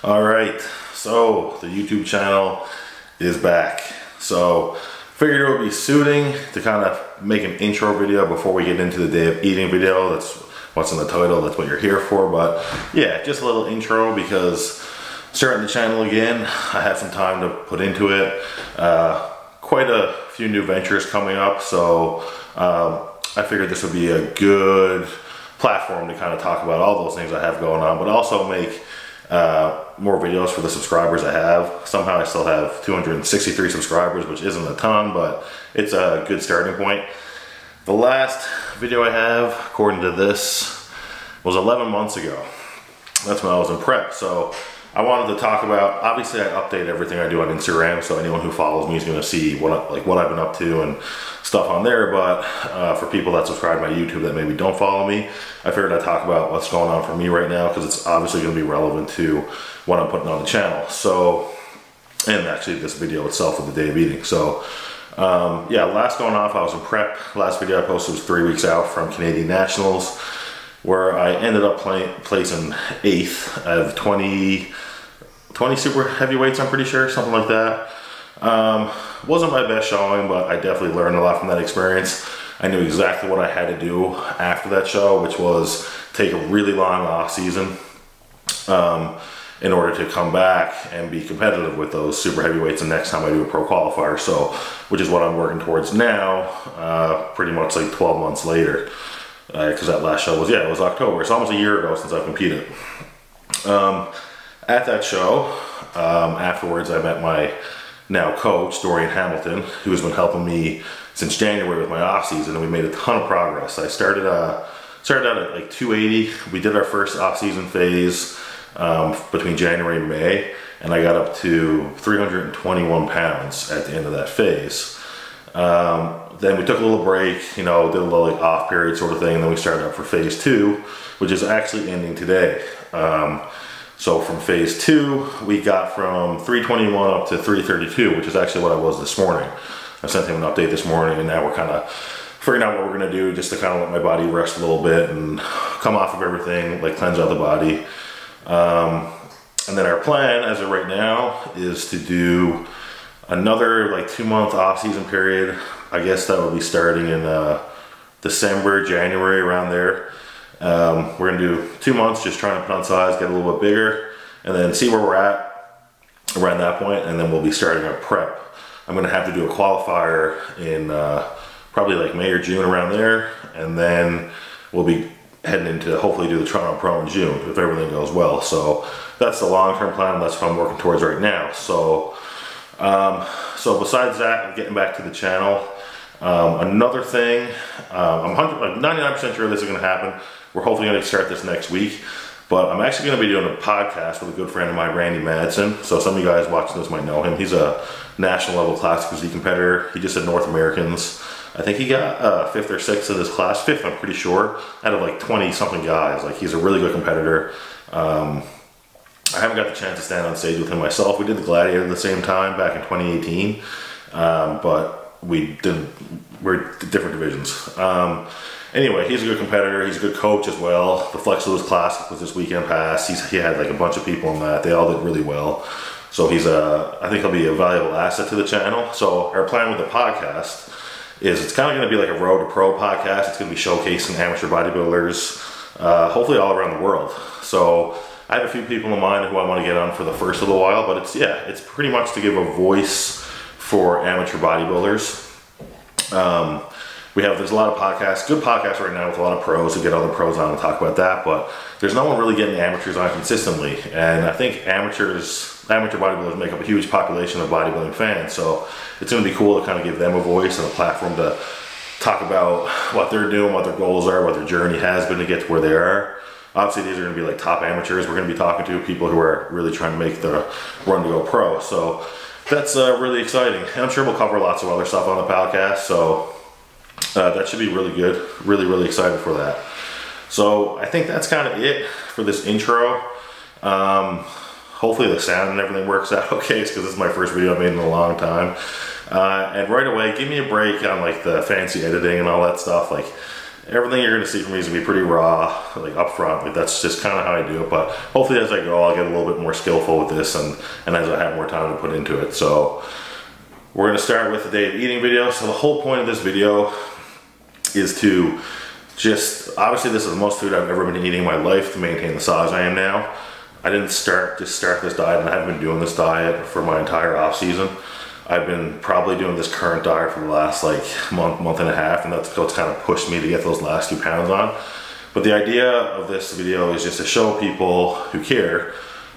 Alright, so the YouTube channel is back. So figured it would be suiting to kind of make an intro video before we get into the day of eating video. That's what's in the title, that's what you're here for. But yeah, just a little intro because starting the channel again, I have some time to put into it. Quite a few new ventures coming up, so I figured this would be a good platform to kind of talk about all those things I have going on, but also make more videos for the subscribers I have. Somehow I still have 263 subscribers, which isn't a ton, but it's a good starting point. The last video I have, according to this, was 11 months ago. That's when I was in prep. So I wanted to talk about, obviously I update everything I do on Instagram, so anyone who follows me is going to see what I've been up to and stuff on there. But for people that subscribe to my YouTube that maybe don't follow me, I figured I'd talk about what's going on for me right now, because it's obviously going to be relevant to what I'm putting on the channel. So, and actually this video itself of the day of eating. So yeah, last going off, I was in prep. Last video I posted was 3 weeks out from Canadian Nationals, where I ended up placing 8th out of 20 super heavyweights, I'm pretty sure, something like that. Wasn't my best showing, but I definitely learned a lot from that experience. I knew exactly what I had to do after that show, which was take a really long off season in order to come back and be competitive with those super heavyweights the next time I do a pro qualifier. So, which is what I'm working towards now, pretty much like 12 months later. Because that last show was, yeah, it was October. It's almost a year ago since I competed. At that show, afterwards I met my now coach, Dorian Hamilton, who's been helping me since January with my off season, and we made a ton of progress. I started out at like 280. We did our first off season phase between January and May, and I got up to 321 pounds at the end of that phase. Then we took a little break, you know, did a little like off period sort of thing, and then we started up for phase 2, which is actually ending today. So from phase 2, we got from 321 up to 332, which is actually what I was this morning. I sent him an update this morning, and now we're kind of figuring out what we're going to do just to kind of let my body rest a little bit and come off of everything, like cleanse out the body. And then our plan as of right now is to do another like 2-month off-season period. I guess that would be starting in December, January, around there. We're gonna do 2 months just trying to put on size, get a little bit bigger, and then see where we're at around that point, and then we'll be starting our prep. I'm gonna have to do a qualifier in probably like May or June, around there, and then we'll be heading into hopefully do the Toronto Pro in June if everything goes well. So that's the long-term plan, and that's what I'm working towards right now. So so besides that, getting back to the channel, another thing, I'm 99% sure this is going to happen. We're hopefully going to start this next week, but I'm actually going to be doing a podcast with a good friend of mine, Randy Madsen. So some of you guys watching this might know him. He's a national level classic physique competitor. He just did North Americans. I think he got 5th or 6th in his class, 5th I'm pretty sure, out of like 20 something guys. Like, he's a really good competitor. I haven't got the chance to stand on stage with him myself. We did the Gladiator at the same time back in 2018, but we're different divisions. Anyway, he's a good competitor. He's a good coach as well. The Flex Lewis Classic was this weekend past. He had like a bunch of people in that. They all did really well. So I think he'll be a valuable asset to the channel. So our plan with the podcast is it's kind of going to be like a Road to Pro podcast. It's going to be showcasing amateur bodybuilders, hopefully all around the world. So I have a few people in mind who I want to get on for the first little while, but it's pretty much to give a voice for amateur bodybuilders. There's a lot of podcasts, good podcasts right now with a lot of pros, to get other pros on and talk about that, but there's no one really getting amateurs on consistently. And I think amateur bodybuilders make up a huge population of bodybuilding fans, so it's going to be cool to kind of give them a voice and a platform to talk about what they're doing, what their goals are, what their journey has been to get to where they are. Obviously, these are going to be like top amateurs. We're going to be talking to people who are really trying to make the run to go pro. So that's really exciting. And I'm sure we'll cover lots of other stuff on the podcast. So that should be really good. Really, really excited for that. So I think that's kind of it for this intro. Hopefully the sound and everything works out okay, because this is my first video I made in a long time. And right away, give me a break on like the fancy editing and all that stuff. Like, everything you're gonna see from me is gonna be pretty raw, like up front. Like that's just kind of how I do it. But hopefully as I go, I'll get a little bit more skillful with this, and as I have more time to put into it. So we're gonna start with the day of eating video. So the whole point of this video is to just, obviously this is the most food I've ever been eating in my life to maintain the size I am now. I didn't start this diet, and I haven't been doing this diet for my entire off season. I've been probably doing this current diet for the last like month and a half, and that's what's kind of pushed me to get those last few pounds on. But the idea of this video is just to show people who care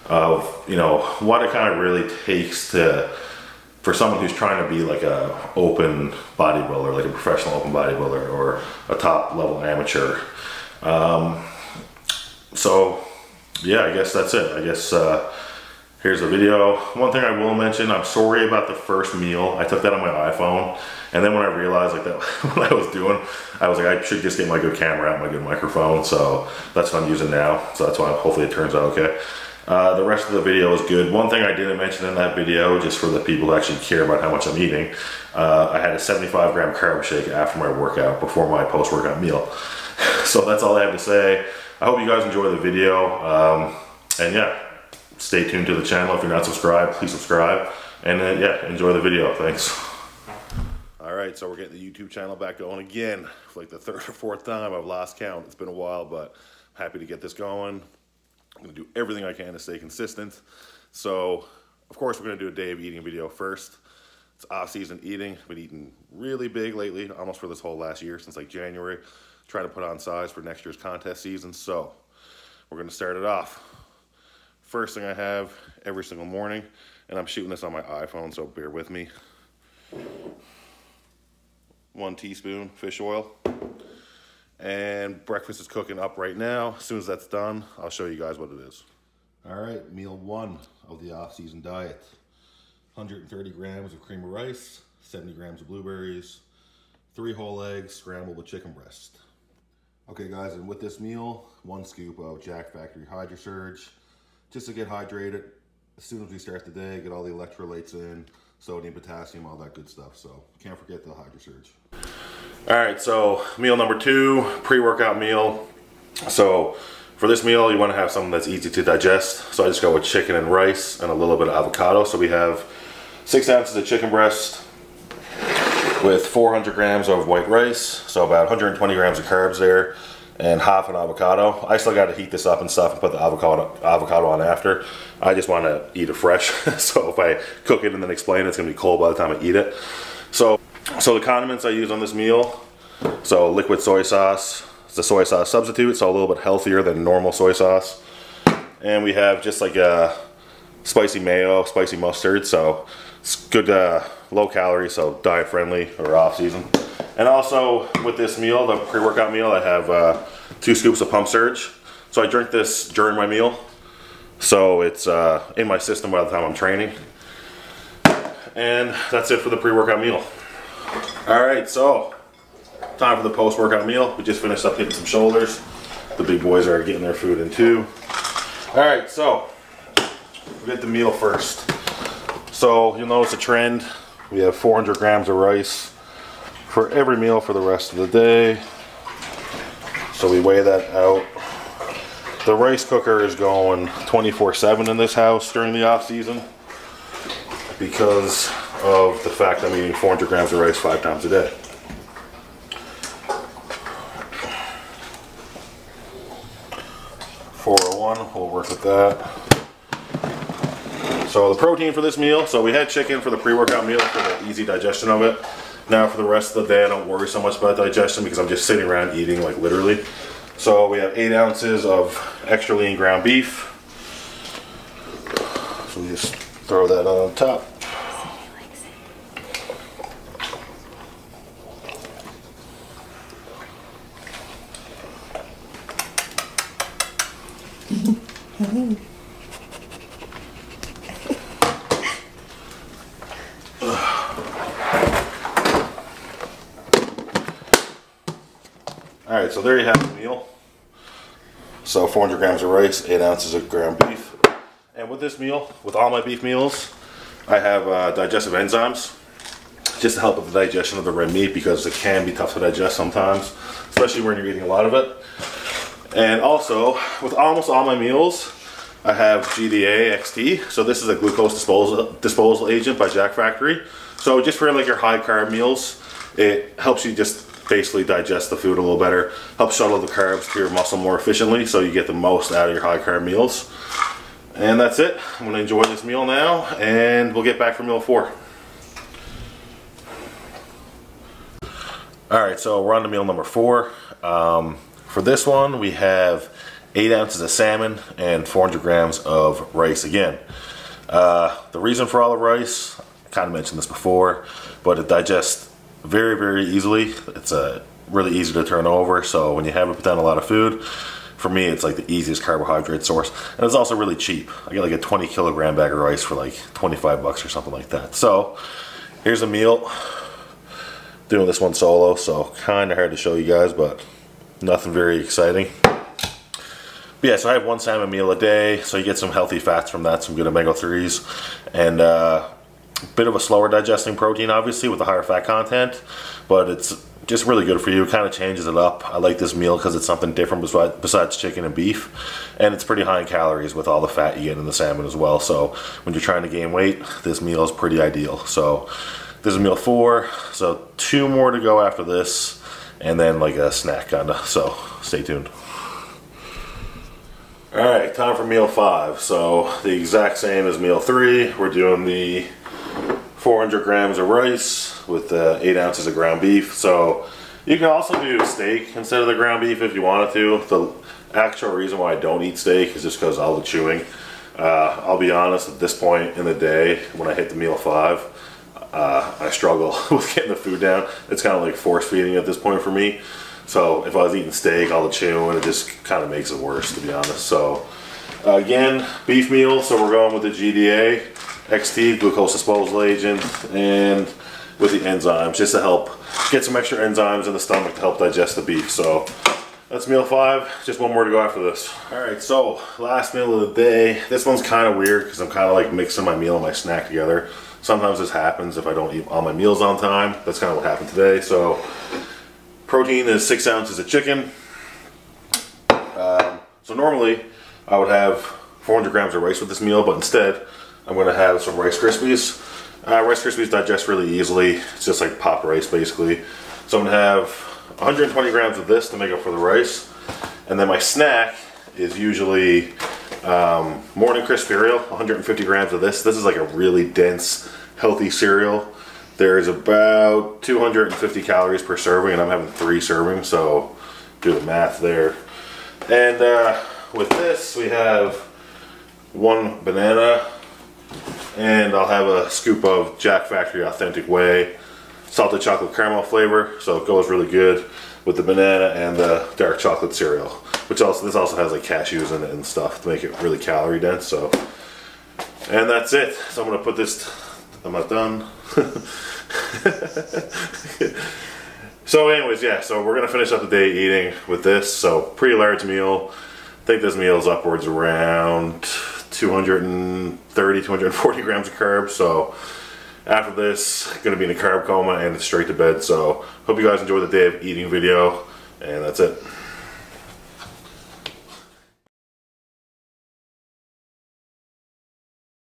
of, you know, what it kind of really takes for someone who's trying to be like a open bodybuilder, like a professional open bodybuilder or a top level amateur. So yeah, I guess that's it. I guess here's the video. One thing I will mention, I'm sorry about the first meal. I took that on my iPhone, and then when I realized like that what I was doing, I was like, I should just get my good camera out, my good microphone. So that's what I'm using now. So that's why hopefully it turns out okay. The rest of the video is good. One thing I didn't mention in that video, just for the people who actually care about how much I'm eating, I had a 75-gram carb shake after my workout, before my post-workout meal. So that's all I have to say. I hope you guys enjoy the video. And yeah, stay tuned to the channel. If you're not subscribed, please subscribe. And yeah, enjoy the video. Thanks. All right, so we're getting the YouTube channel back going again. For like the third or fourth time. I've lost count. It's been a while, but I'm happy to get this going. I'm gonna do everything I can to stay consistent. So, of course, we're gonna do a day of eating video first. It's off-season eating. Been eating really big lately, almost for this whole last year, since like January. Trying to put on size for next year's contest season. So, we're gonna start it off. First thing I have every single morning, and I'm shooting this on my iPhone, so bear with me. 1 teaspoon fish oil. And breakfast is cooking up right now. As soon as that's done, I'll show you guys what it is. All right, meal 1 of the off-season diet. 130 grams of cream of rice, 70 grams of blueberries, 3 whole eggs scrambled with chicken breast. Okay guys, and with this meal, 1 scoop of Jack Factory Hydro Surge, just to get hydrated as soon as we start the day, get all the electrolytes in, sodium, potassium, all that good stuff. So can't forget the Hydro Surge. All right, so meal number 2, pre-workout meal. So for this meal, you want to have something that's easy to digest. So I just go with chicken and rice and a little bit of avocado. So we have 6 ounces of chicken breast with 400 grams of white rice. So about 120 grams of carbs there, and half an avocado. I still got to heat this up and stuff and put the avocado on after. I just want to eat it fresh. So if I cook it and then explain it, it's going to be cold by the time I eat it. So the condiments I use on this meal, so liquid soy sauce, it's a soy sauce substitute, so a little bit healthier than normal soy sauce. And we have just like a spicy mayo, spicy mustard, so it's good, low calorie, so diet friendly or off season. And also with this meal, the pre-workout meal, I have 2 scoops of pump surge. So I drink this during my meal, so it's in my system by the time I'm training. And that's it for the pre-workout meal. All right, so time for the post-workout meal. We just finished up hitting some shoulders. The big boys are getting their food in too. All right, so we'll get the meal first. So you'll notice a trend. We have 400 grams of rice for every meal for the rest of the day. So we weigh that out. The rice cooker is going 24/7 in this house during the off season, because of the fact I'm eating 400 grams of rice 5 times a day. $401, we'll work with that. So the protein for this meal, so we had chicken for the pre-workout meal for the easy digestion of it. Now for the rest of the day, I don't worry so much about digestion because I'm just sitting around eating, like literally. So we have 8 ounces of extra lean ground beef. So we just throw that on top. Alright, so there you have the meal. So 400 grams of rice, 8 ounces of ground beef. And with this meal, with all my beef meals, I have digestive enzymes. just to help with the digestion of the red meat, because it can be tough to digest sometimes, especially when you're eating a lot of it. And also, with almost all my meals, I have GDA XT. So this is a glucose disposal agent by Jack Factory. So just for like your high carb meals, it helps you just basically digest the food a little better, helps shuttle the carbs to your muscle more efficiently, so you get the most out of your high carb meals. And that's it. I'm gonna enjoy this meal now, and we'll get back for meal 4. Alright, so we're on to meal number 4. For this one, we have 8 ounces of salmon and 400 grams of rice again. The reason for all the rice, I kind of mentioned this before, but it digests very, very easily. It's really easy to turn over, so when you haven't put down a lot of food, for me it's like the easiest carbohydrate source. And it's also really cheap. I get like a 20 kilogram bag of rice for like 25 bucks or something like that. So here's a meal. Doing this one solo, so kind of hard to show you guys, but nothing very exciting. But yeah, so I have 1 salmon meal a day, so you get some healthy fats from that, some good omega-3s, and a bit of a slower digesting protein, obviously, with the higher fat content, but it's just really good for you. It kind of changes it up. I like this meal because it's something different besides chicken and beef, and it's pretty high in calories with all the fat you get in the salmon as well. So when you're trying to gain weight, this meal is pretty ideal. So this is meal 4, so 2 more to go after this, and then like a snack kinda, so stay tuned. Alright, time for meal 5. So the exact same as meal 3. We're doing the 400 grams of rice with 8 ounces of ground beef. So you can also do steak instead of the ground beef if you wanted to. The actual reason why I don't eat steak is just because of all the chewing. I'll be honest, at this point in the day, when I hit the meal 5, I struggle with getting the food down. It's kind of like force feeding at this point for me. So if I was eating steak, all the chewing, it just kind of makes it worse, to be honest. So again, beef meal, so we're going with the GDA XT, glucose disposal agent, and with the enzymes, just to help get some extra enzymes in the stomach to help digest the beef. So that's meal 5, just 1 more to go after this. Alright, so last meal of the day. This one's kind of weird because I'm kind of like mixing my meal and my snack together. Sometimes this happens if I don't eat all my meals on time. That's kind of what happened today. So protein is 6 ounces of chicken. So normally I would have 400 grams of rice with this meal, but instead I'm going to have some Rice Krispies. Rice Krispies digest really easily. It's just like popped rice basically. So I'm going to have 120 grams of this to make up for the rice. And then my snack is usually Morning Crisp cereal, 150 grams of this. This is like a really dense, healthy cereal. There's about 250 calories per serving, and I'm having 3 servings, so do the math there. And with this, we have 1 banana, and I'll have a scoop of Jack Factory Authentic Whey, salted chocolate caramel flavor, so it goes really good with the banana and the dark chocolate cereal. Which this also has like cashews in it and stuff to make it really calorie dense. So, and that's it. So I'm gonna put this. I'm not done. So anyways, yeah, so we're gonna finish up the day eating with this. So pretty large meal. I think this meal is upwards around 230, 240 grams of carbs. So after this, gonna be in a carb coma and straight to bed. So hope you guys enjoy the day of eating video, and that's it.